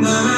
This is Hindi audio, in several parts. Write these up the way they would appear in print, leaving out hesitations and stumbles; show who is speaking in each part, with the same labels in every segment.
Speaker 1: Na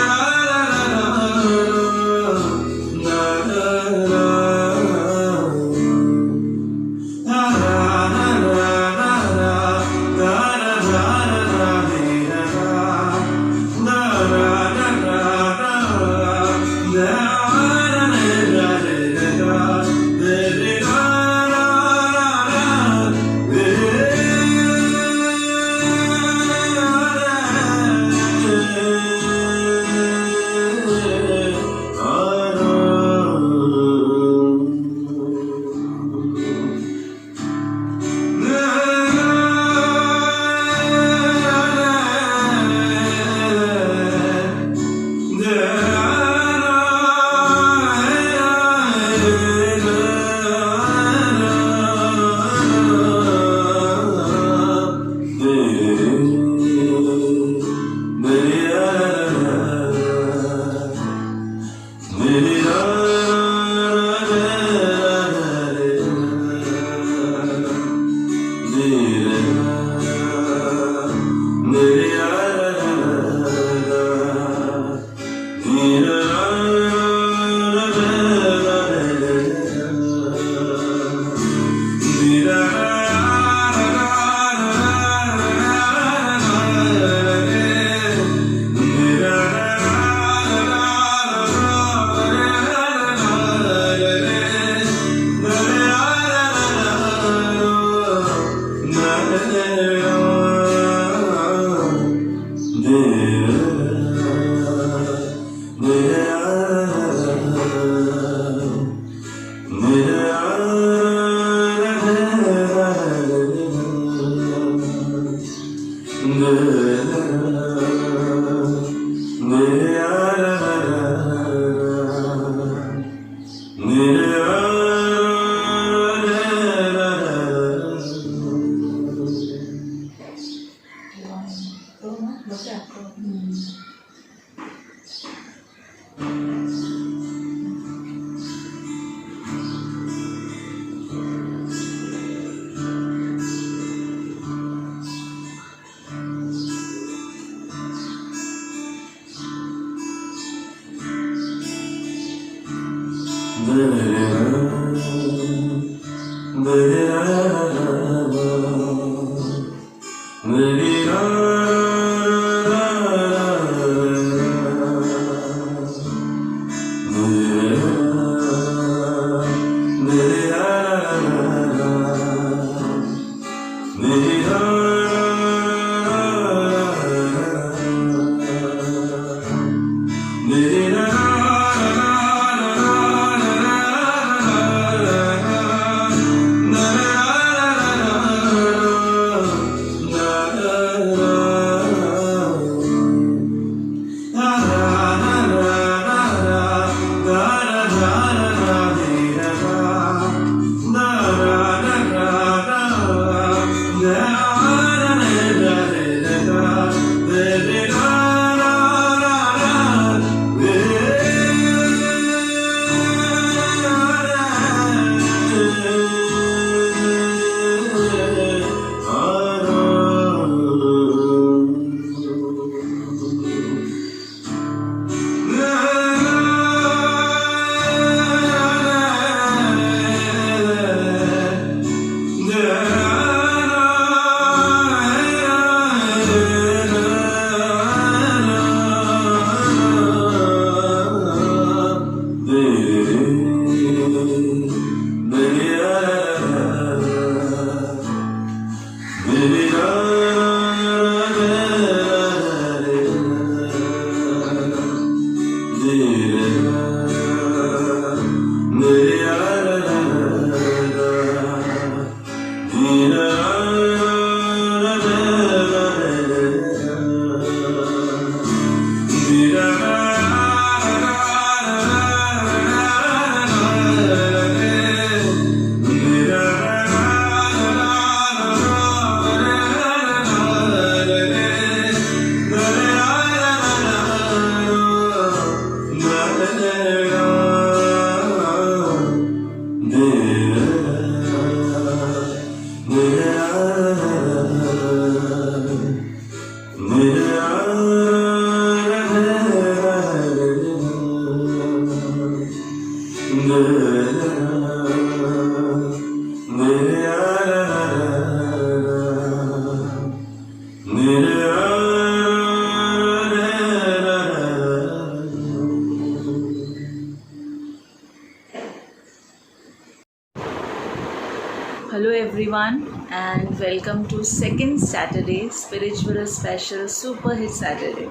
Speaker 1: Hello everyone and welcome to second Saturday spiritual special super hit Saturday,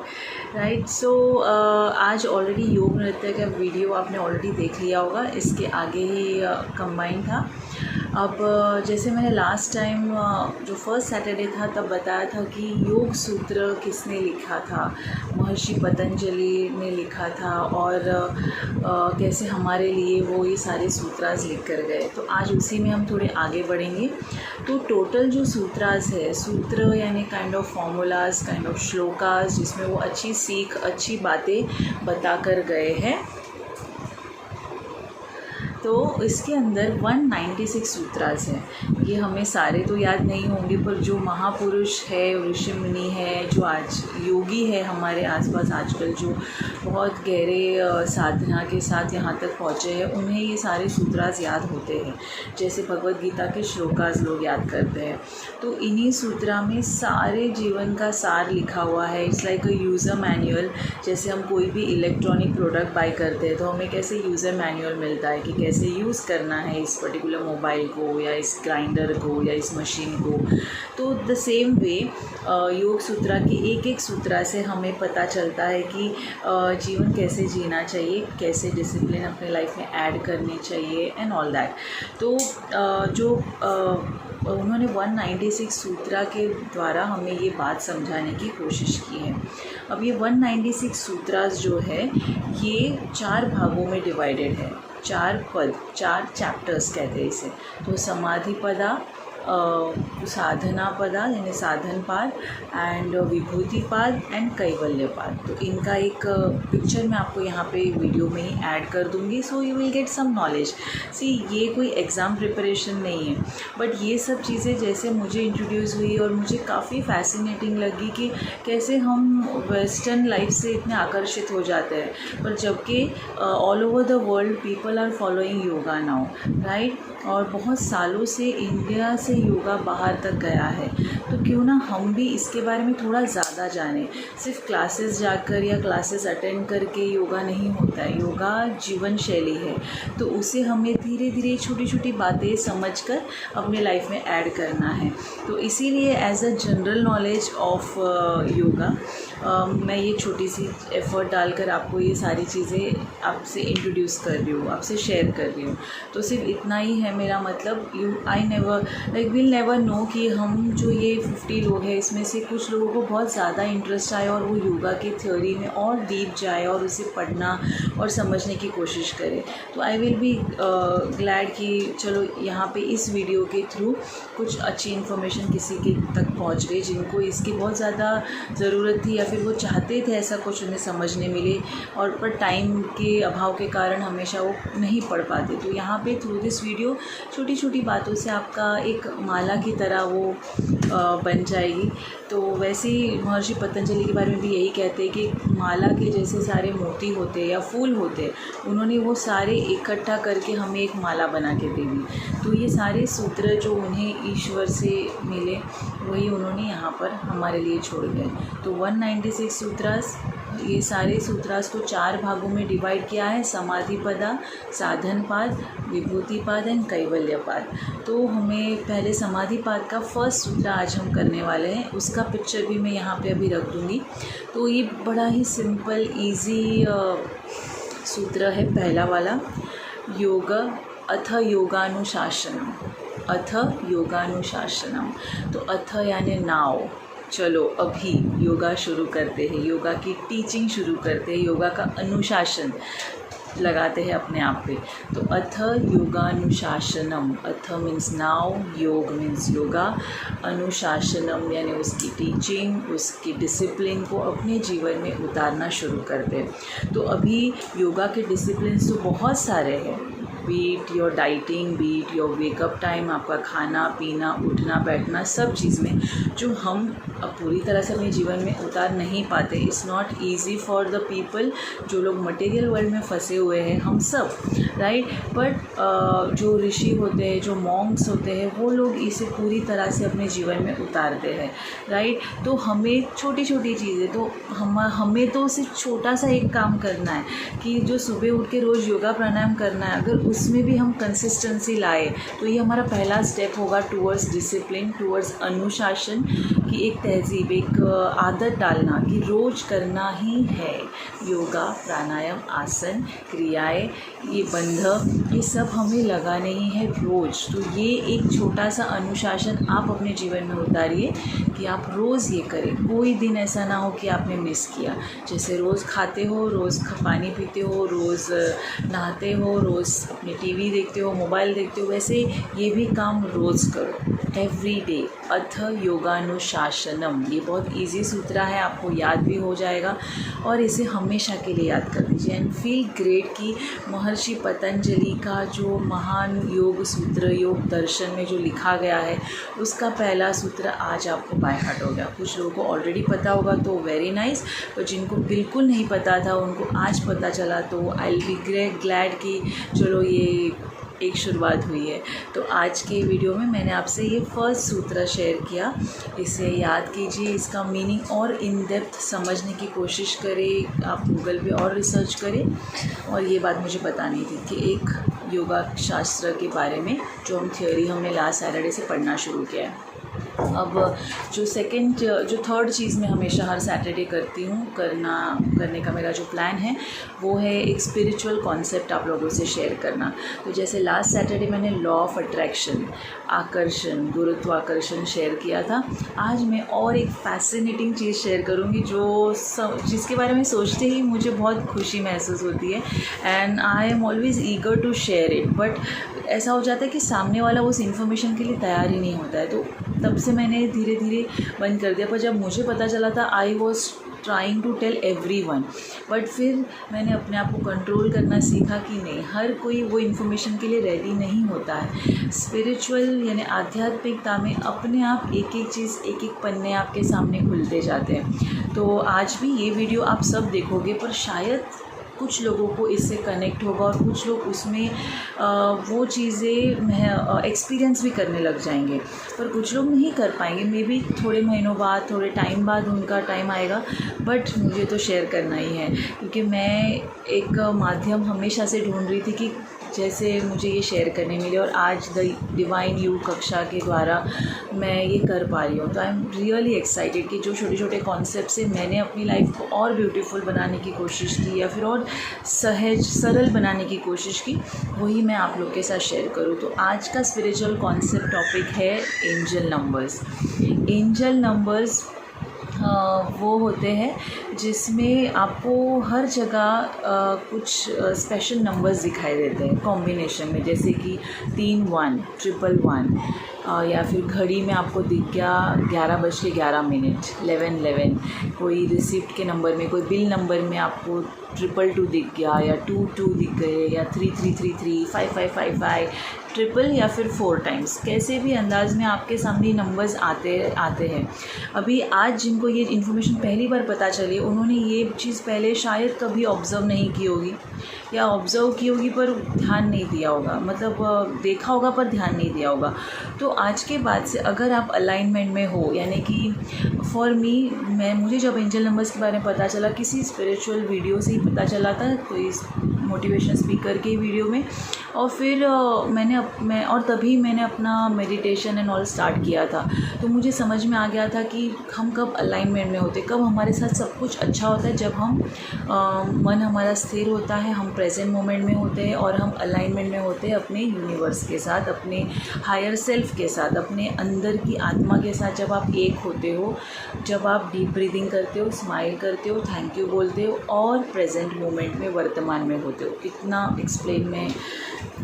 Speaker 1: right? So आज ऑलरेडी योग नृत्य का वीडियो आपने ऑलरेडी देख लिया होगा, इसके आगे ही कंबाइन था। अब जैसे मैंने लास्ट टाइम जो फर्स्ट सैटरडे था तब बताया था कि योग सूत्र किसने लिखा था, महर्षि पतंजलि ने लिखा था और कैसे हमारे लिए वो ये सारे सूत्रास लिख कर गए। तो आज उसी में हम थोड़े आगे बढ़ेंगे। तो टोटल जो सूत्रास है, सूत्र यानी kind of formulas, kind of shlokas, जिसमें वो अच्छी सीख, अच्छी बातें बता कर गए हैं। तो इसके अंदर 196 सूत्रास हैं। ये हमें सारे तो याद नहीं होंगे, पर जो महापुरुष है, ऋषि मुनि है, जो आज योगी है हमारे आसपास आजकल, जो बहुत गहरे साधना के साथ यहाँ तक पहुँचे हैं, उन्हें ये सारे सूत्रास याद होते हैं। जैसे भगवद गीता के श्लोकास लोग याद करते हैं। तो इन्हीं सूत्रा में सारे जीवन का सार लिखा हुआ है। It's like a user manual. जैसे हम कोई भी इलेक्ट्रॉनिक प्रोडक्ट बाय करते हैं तो हमें कैसे यूज़र मैनुअल मिलता है कि कैसे यूज़ करना है इस पर्टिकुलर मोबाइल को या इस ग्राइंडर को या इस मशीन को। तो द सेम वे योग सूत्रा की एक एक सूत्रा से हमें पता चलता है कि जीवन कैसे जीना चाहिए, कैसे डिसिप्लिन अपने लाइफ में ऐड करनी चाहिए एंड ऑल दैट। तो जो उन्होंने 196 सूत्रा के द्वारा हमें ये बात समझाने की कोशिश की है। अब ये 196 सूत्रास जो है ये 4 भागों में डिवाइडेड है, 4 पद, 4 चैप्टर्स कहते हैं इसे। तो समाधि पदा, साधना पदा यानी साधन पाद एंड विभूति पाद एंड कैवल्य पाद। तो इनका एक पिक्चर मैं आपको यहाँ पे वीडियो में ही ऐड कर दूँगी, so you will get some knowledge. See ये कोई एग्ज़ाम प्रिपरेशन नहीं है, बट ये सब चीज़ें जैसे मुझे इंट्रोड्यूस हुई और मुझे काफ़ी फैसिनेटिंग लगी कि कैसे हम वेस्टर्न लाइफ से इतने आकर्षित हो जाते हैं, पर जबकि all over the world people are following yoga now, right. और बहुत सालों से इंडिया से योगा बाहर तक गया है, तो क्यों ना हम भी इसके बारे में थोड़ा ज़्यादा जानें। सिर्फ क्लासेस जाकर या क्लासेस अटेंड करके योगा नहीं होता है, योगा जीवन शैली है। तो उसे हमें धीरे धीरे छोटी छोटी बातें समझकर अपने लाइफ में ऐड करना है। तो इसीलिए as a general knowledge of yoga मैं ये छोटी सी एफ़र्ट डालकर आपको ये सारी चीज़ें आपसे इंट्रोड्यूस कर रही हूँ, आपसे शेयर कर रही हूँ। तो सिर्फ इतना ही है मेरा मतलब। I never will never know कि हम जो ये 50 लोग हैं इसमें से कुछ लोगों को बहुत ज़्यादा इंटरेस्ट आए और वो योगा की थ्योरी में और डीप जाए और उसे पढ़ना और समझने की कोशिश करे। तो आई विल बी ग्लैड कि चलो यहाँ पे इस वीडियो के थ्रू कुछ अच्छी इन्फॉर्मेशन किसी के तक पहुँच गई जिनको इसकी बहुत ज़्यादा ज़रूरत थी या फिर वो चाहते थे ऐसा कुछ उन्हें समझने मिले, और पर टाइम के अभाव के कारण हमेशा वो नहीं पढ़ पाते। तो यहाँ पे थ्रू दिस वीडियो छोटी छोटी बातों से आपका एक माला की तरह वो बन जाएगी। तो वैसे ही महर्षि पतंजलि के बारे में भी यही कहते हैं कि माला के जैसे सारे मोती होते हैं या फूल होते हैं, उन्होंने वो सारे इकट्ठा करके हमें एक माला बना के दे दी। तो ये सारे सूत्र जो उन्हें ईश्वर से मिले वही उन्होंने यहाँ पर हमारे लिए छोड़ गए। तो 196 सूत्रास, ये सारे सूत्रास को 4 भागों में डिवाइड किया है, समाधि पदा, साधन पाद, विभूति पाद एंड कैवल्य पाद। तो हमें पहले समाधि पाद का फर्स्ट सूत्र आज हम करने वाले हैं, उसका पिक्चर भी मैं यहाँ पे अभी रख दूँगी। तो ये बड़ा ही सिंपल ईजी सूत्र है पहला वाला, योग अथ योगानुशासनम, अथ योगानुशासनम। तो अथ यानी नाउ, चलो अभी योगा शुरू करते हैं, योगा की टीचिंग शुरू करते हैं, योगा का अनुशासन लगाते हैं अपने आप पे। तो अथ योगानुशासनम, अथ मीन्स नाउ, योग मीन्स योगा, अनुशासनम यानी उसकी टीचिंग, उसकी डिसिप्लिन को अपने जीवन में उतारना शुरू करते हैं। तो अभी योगा के डिसिप्लिन तो बहुत सारे हैं, beat your dieting, beat your wake up time, आपका खाना पीना उठना बैठना सब चीज़ में जो हम अब पूरी तरह से अपने जीवन में उतार नहीं पाते। It's not easy for the people जो लोग मटेरियल वर्ल्ड में फंसे हुए हैं, हम सब, राइट। बट जो ऋषि होते हैं, जो मॉन्क्स होते हैं, वो लोग इसे पूरी तरह से अपने जीवन में उतारते हैं, राइट। तो हमें छोटी छोटी चीज़ें, तो हमें तो सिर्फ छोटा सा एक काम करना है कि जो सुबह उठ के रोज़ योगा प्राणायाम करना है, अगर उसमें भी हम कंसिस्टेंसी लाए तो ये हमारा पहला स्टेप होगा टूवर्ड्स डिसिप्लिन, टूवर्ड्स अनुशासन की एक तहजीब, एक आदत डालना कि रोज़ करना ही है योगा, प्राणायाम, आसन, क्रियाएं, ये बंध, ये सब हमें लगाने ही है रोज़। तो ये एक छोटा सा अनुशासन आप अपने जीवन में उतारिए कि आप रोज़ ये करें, कोई दिन ऐसा ना हो कि आपने मिस किया। जैसे रोज़ खाते हो, रोज़ पानी पीते हो, रोज़ नहाते हो, रोज़ अपनी टीवी देखते हो, मोबाइल देखते हो, वैसे ये भी काम रोज़ करो, एवरी डे। अथ योगानुशासनम, ये बहुत इजी सूत्र है, आपको याद भी हो जाएगा और इसे हमेशा के लिए याद कर लीजिए। एंड फील ग्रेट कि महर्षि पतंजलि का जो महान योग सूत्र, योग दर्शन में जो लिखा गया है, उसका पहला सूत्र आज आपको बाय हार्ट हो गया। कुछ लोगों को ऑलरेडी पता होगा तो वेरी नाइस, पर जिनको बिल्कुल नहीं पता था उनको आज पता चला, तो आई विल बी ग्लैड कि चलो ये एक शुरुआत हुई है। तो आज के वीडियो में मैंने आपसे ये फर्स्ट सूत्र शेयर किया, इसे याद कीजिए, इसका मीनिंग और इन डेप्थ समझने की कोशिश करें, आप गूगल पे और रिसर्च करें। और ये बात मुझे बतानी थी कि एक योगा शास्त्र के बारे में, जो थ्योरी हमने लास्ट सैटरडे से पढ़ना शुरू किया है। अब जो थर्ड चीज़ मैं हमेशा हर सैटरडे करती हूँ, करने का मेरा जो प्लान है वो है एक स्पिरिचुअल कॉन्सेप्ट आप लोगों से शेयर करना। तो जैसे लास्ट सैटरडे मैंने लॉ ऑफ अट्रैक्शन, आकर्षण, गुरुत्वाकर्षण शेयर किया था, आज मैं और एक फैसिनेटिंग चीज़ शेयर करूँगी जिसके बारे में सोचते ही मुझे बहुत खुशी महसूस होती है and I am always eager to share it, but ऐसा हो जाता है कि सामने वाला उस इन्फॉर्मेशन के लिए तैयार ही नहीं होता है। तो तब से मैंने धीरे धीरे बंद कर दिया, पर जब मुझे पता चला था I was trying to tell everyone, but फिर मैंने अपने आप को कंट्रोल करना सीखा कि नहीं, हर कोई वो इन्फॉर्मेशन के लिए रेडी नहीं होता है। स्पिरिचुअल यानी आध्यात्मिकता में अपने आप एक एक चीज़, एक एक पन्ने आपके सामने खुलते जाते हैं। तो आज भी ये वीडियो आप सब देखोगे, पर शायद कुछ लोगों को इससे कनेक्ट होगा और कुछ लोग उसमें वो चीज़ें एक्सपीरियंस भी करने लग जाएंगे, पर कुछ लोग नहीं कर पाएंगे। मे बी थोड़े महीनों बाद, थोड़े टाइम बाद उनका टाइम आएगा, बट मुझे तो शेयर करना ही है, क्योंकि मैं एक माध्यम हमेशा से ढूंढ रही थी कि जैसे मुझे ये शेयर करने मिले, और आज द डिवाइन यू कक्षा के द्वारा मैं ये कर पा रही हूँ। तो आई एम रियली एक्साइटेड कि जो छोटे छोटे कॉन्सेप्ट से मैंने अपनी लाइफ को और ब्यूटीफुल बनाने की कोशिश की या फिर और सहज सरल बनाने की कोशिश की, वही मैं आप लोग के साथ शेयर करूँ। तो आज का स्पिरिचुअल कॉन्सेप्ट टॉपिक है एंजल नंबर्स। एंजल नंबर्स वो होते हैं जिसमें आपको हर जगह कुछ स्पेशल नंबर्स दिखाई देते हैं कॉम्बिनेशन में, जैसे कि 3 1 1 या फिर घड़ी में आपको दिख गया 11:11, 11 कोई रिसिप्ट के नंबर में, कोई बिल नंबर में आपको 222 दिख गया, या 22 दिख गए, या 3333, 5555, ट्रिपल या फिर 4 टाइम्स। कैसे भी अंदाज में आपके सामने नंबर्स आते हैं। अभी आज जिनको ये इन्फॉर्मेशन पहली बार पता चली, उन्होंने ये चीज़ पहले शायद कभी ऑब्ज़र्व नहीं की होगी, या ऑब्ज़र्व की होगी पर ध्यान नहीं दिया होगा, मतलब देखा होगा पर ध्यान नहीं दिया होगा। तो आज के बाद से अगर आप अलाइनमेंट में हो, यानी कि फॉर मी, मुझे जब एंजल नंबर्स के बारे में पता चला किसी स्पिरिचुअल वीडियो से ही पता चला था, कोई मोटिवेशन स्पीकर की वीडियो में, और फिर तभी मैंने अपना मेडिटेशन एंड ऑल स्टार्ट किया था। तो मुझे समझ में आ गया था कि हम कब अलाइनमेंट में होते, कब हमारे साथ सब कुछ अच्छा होता है, जब हम मन हमारा स्थिर होता है, हम प्रेजेंट मोमेंट में होते हैं और हम अलाइनमेंट में होते हैं अपने यूनिवर्स के साथ, अपने हायर सेल्फ के साथ, अपने अंदर की आत्मा के साथ। जब आप एक होते हो, जब आप डीप ब्रीदिंग करते हो, स्माइल करते हो, थैंक यू बोलते हो और प्रेजेंट मोमेंट में, वर्तमान में होते हो। इतना एक्सप्लेन मैं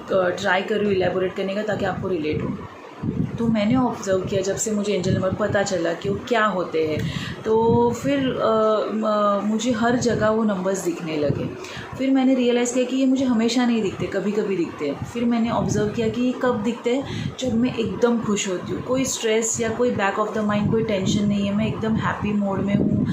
Speaker 1: ट्राई कर रही हूँ इलेबोरेट करने का, ताकि आपको रिलेट हो। तो मैंने ऑब्ज़र्व किया जब से मुझे एंजल नंबर पता चला कि वो क्या होते हैं, तो फिर मुझे हर जगह वो नंबर्स दिखने लगे। फिर मैंने रियलाइज़ किया कि ये मुझे हमेशा नहीं दिखते, कभी कभी दिखते हैं। फिर मैंने ऑब्ज़र्व किया कि ये कब दिखते हैं, जब मैं एकदम खुश होती हूँ, कोई स्ट्रेस या कोई बैक ऑफ द माइंड कोई टेंशन नहीं है, मैं एकदम हैप्पी मोड में हूँ,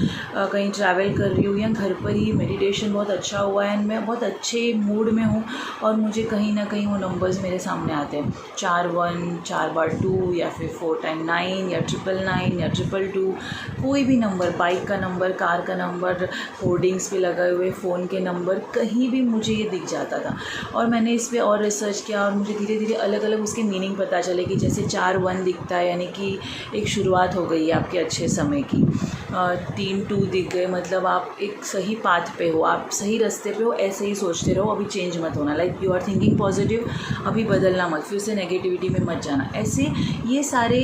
Speaker 1: कहीं ट्रैवल कर रही हूँ या घर पर ही मेडिटेशन बहुत अच्छा हुआ है एंड मैं बहुत अच्छे मूड में हूँ, और मुझे कहीं ना कहीं वो नंबर्स मेरे सामने आते हैं, 4 1 4 बार 2, या फिर 4 टाइम 9, या 999 या 222, कोई भी नंबर, बाइक का नंबर, कार का नंबर, होर्डिंग्स पे लगे हुए फ़ोन के नंबर, कहीं भी मुझे ये दिख जाता था। और मैंने इस पे और रिसर्च किया और मुझे धीरे धीरे अलग अलग उसके मीनिंग पता चले कि जैसे 4 1 दिखता है, यानी कि एक शुरुआत हो गई है आपके अच्छे समय की। 3 2 दिख गए, मतलब आप एक सही पाथ पे हो, आप सही रास्ते पे हो, ऐसे ही सोचते रहो, अभी चेंज मत होना, like you are thinking positive, अभी बदलना मत, फिर से नेगेटिविटी में मत जाना। ऐसे ये सारे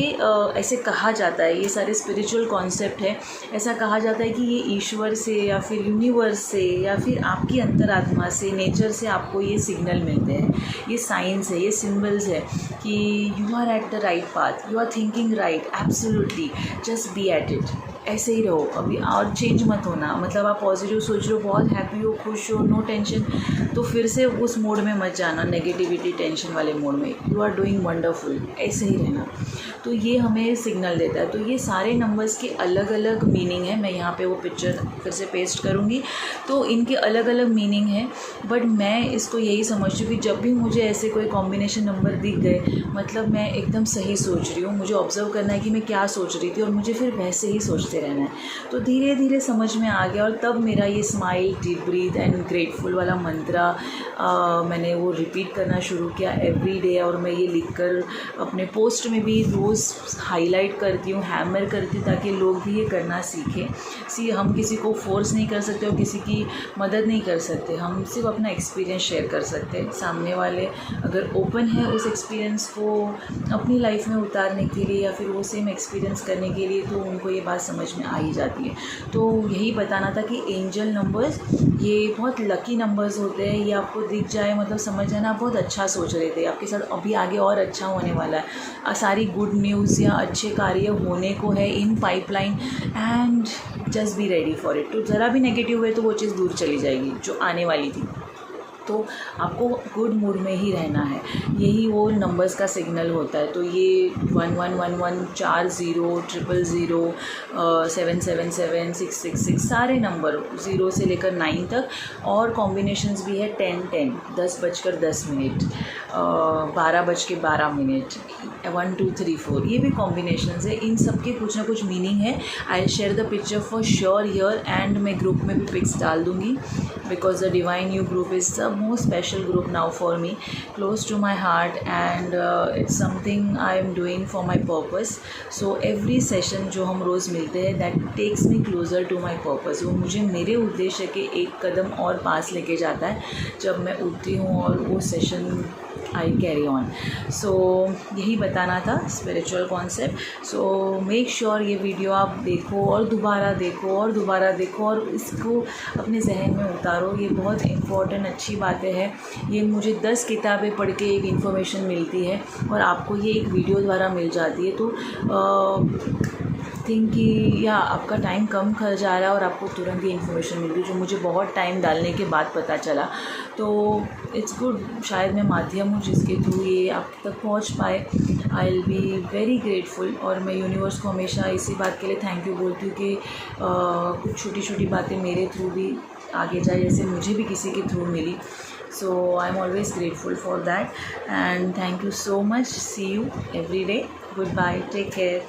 Speaker 1: ऐसे कहा जाता है, ये सारे स्पिरिचुअल कॉन्सेप्ट है, ऐसा कहा जाता है कि ये ईश्वर से या फिर यूनिवर्स से या फिर आपकी अंतरात्मा से, नेचर से आपको ये सिग्नल मिलते हैं, ये साइंस है, ये सिंबल्स है कि you are at the right path, you are thinking right, absolutely, just be at it, ऐसे ही रहो, अभी और चेंज मत होना। मतलब आप पॉजिटिव सोच रहे हो, बहुत हैप्पी हो, खुश हो, नो टेंशन, तो फिर से उस मोड में मत जाना, नेगेटिविटी टेंशन वाले मोड में। यू आर डूइंग वंडरफुल, ऐसे ही रहना। तो ये हमें सिग्नल देता है। तो ये सारे नंबर्स के अलग अलग मीनिंग है, मैं यहाँ पे वो पिक्चर फिर से पेस्ट करूँगी, तो इनके अलग अलग मीनिंग है। बट मैं इसको यही समझती हूँ कि जब भी मुझे ऐसे कोई कॉम्बिनेशन नंबर दिख गए, मतलब मैं एकदम सही सोच रही हूँ, मुझे ऑब्जर्व करना है कि मैं क्या सोच रही थी और मुझे फिर वैसे ही सोचना सोचते रहना है। तो धीरे धीरे समझ में आ गया और तब मेरा ये smile, deep breath and grateful वाला मंत्रा मैंने वो रिपीट करना शुरू किया एवरी डे। और मैं ये लिखकर अपने पोस्ट में भी रोज़ हाईलाइट करती हूँ, हैमर करती हूँ, ताकि लोग भी ये करना सीखें। हम किसी को फोर्स नहीं कर सकते और किसी की मदद नहीं कर सकते, हम सिर्फ अपना एक्सपीरियंस शेयर कर सकते हैं। सामने वाले अगर ओपन है उस एक्सपीरियंस को अपनी लाइफ में उतारने के लिए या फिर वो सेम एक्सपीरियंस करने के लिए, तो उनको ये बात समझ में आ ही जाती है। तो यही बताना था कि एंजल नंबर्स ये बहुत लकी नंबर्स होते हैं। ये आपको दिख जाए मतलब समझ जाना बहुत अच्छा सोच रहे थे, आपके साथ अभी आगे और अच्छा होने वाला है। सारी गुड न्यूज़ या अच्छे कार्य होने को है in pipeline, and just be ready for it. तो ज़रा भी नेगेटिव हुए तो वो चीज़ दूर चली जाएगी जो आने वाली थी। तो आपको गुड मूड में ही रहना है, यही वो नंबर्स का सिग्नल होता है। तो ये 1111 4 0 000 777 666 सारे नंबर 0 से लेकर 9 तक, और कॉम्बिनेशंस भी है 10-10 10:10 12:12 1 2 3 4 ये भी कॉम्बिनेशंस है। इन सब के कुछ ना कुछ मीनिंग है। I share the picture for sure here, and मैं ग्रुप में भी पिक्स डाल दूँगी, because the divine you group is the most special group now for me, close to my heart, and it's something I am doing for my purpose. So every session जो हम रोज़ मिलते हैं, that takes me closer to my purpose. वो मुझे मेरे उद्देश्य के एक कदम और पास लेके जाता है जब मैं उठती हूँ और वो सेशन आई कैरी ऑन। सो यही बताना था spiritual concept. So make sure ये वीडियो आप देखो और दोबारा देखो और दोबारा देखो और इसको अपने जहन में उतारो। ये बहुत इम्पोर्टेंट अच्छी बातें हैं। ये मुझे 10 किताबें पढ़ के एक इन्फॉर्मेशन मिलती है और आपको ये एक वीडियो द्वारा मिल जाती है। तो थिंक कि या आपका टाइम कम खर्च जा रहा है और आपको तुरंत ही इन्फॉर्मेशन मिल रही है, जो मुझे बहुत टाइम डालने के बाद पता चला। तो इट्स गुड, शायद मैं माध्यम हूँ जिसके थ्रू ये आप तक पहुँच पाए। I will be very grateful. और मैं यूनिवर्स को हमेशा इसी बात के लिए थैंक यू बोलती हूँ कि कुछ छोटी छोटी बातें मेरे थ्रू भी आगे जाए, जैसे मुझे भी किसी के थ्रू मिली। So I'm always grateful for that, and thank you so much. See you every day. Goodbye. Take care.